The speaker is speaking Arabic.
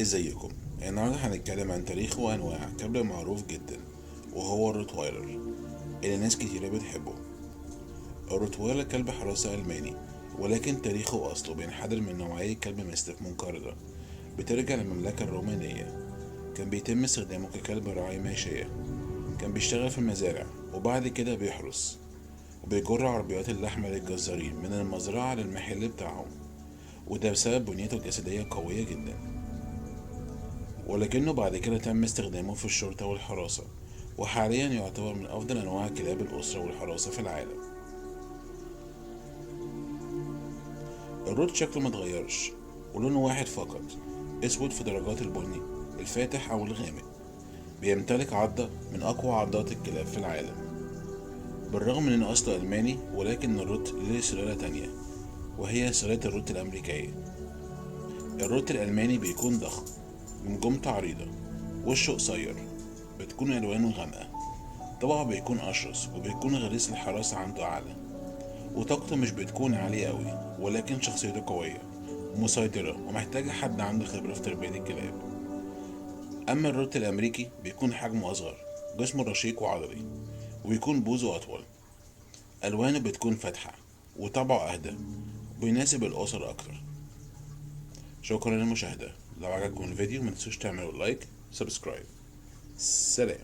ازيكم؟ النهارده هنتكلم عن تاريخ وانواع كلب معروف جدا، وهو الروتوايلر اللي ناس كتيرة بتحبه. الروتوايلر كلب حراسة ألماني، ولكن تاريخه وأصله بينحدر من نوعية كلب ماستيف منقرضة بترجع للمملكة الرومانية. كان بيتم استخدامه ككلب راعي ماشية، كان بيشتغل في المزارع وبعد كده بيحرس وبيجر عربيات اللحم للجزارين من المزرعة للمحل بتاعهم، وده بسبب بنيته الجسدية قوية جدا. ولكنه بعد كده تم استخدامه في الشرطة والحراسة، وحاليا يعتبر من أفضل أنواع كلاب الأسرة والحراسة في العالم. الروت شكله متغيرش ولونه واحد فقط، أسود في درجات البني الفاتح أو الغامق. بيمتلك عضة من أقوى عضات الكلاب في العالم. بالرغم من إنه أصله ألماني، ولكن الروت ليه سلالة تانية، وهي سلالة الروت الأمريكية. الروت الألماني بيكون ضخم، جمجمته عريضة، وشه قصير، بتكون ألوانه غامقة، طبعه بيكون أشرس، وبيكون غريزة الحراسة عنده أعلى، وطاقته مش بتكون عالية أوي، ولكن شخصيته قوية ومسيطرة ومحتاجة حد عنده خبرة في تربية الكلاب. أما الروت الأمريكي بيكون حجمه أصغر، جسمه رشيق وعضلي، وبيكون بوزه أطول. ألوانه بتكون فاتحة، وطبعه أهدى، وبيناسب الأسر أكتر. شكرا للمشاهدة. لو عجبكم الفيديو متنسوش تعملوا لايك، سبسكرايب. سلام.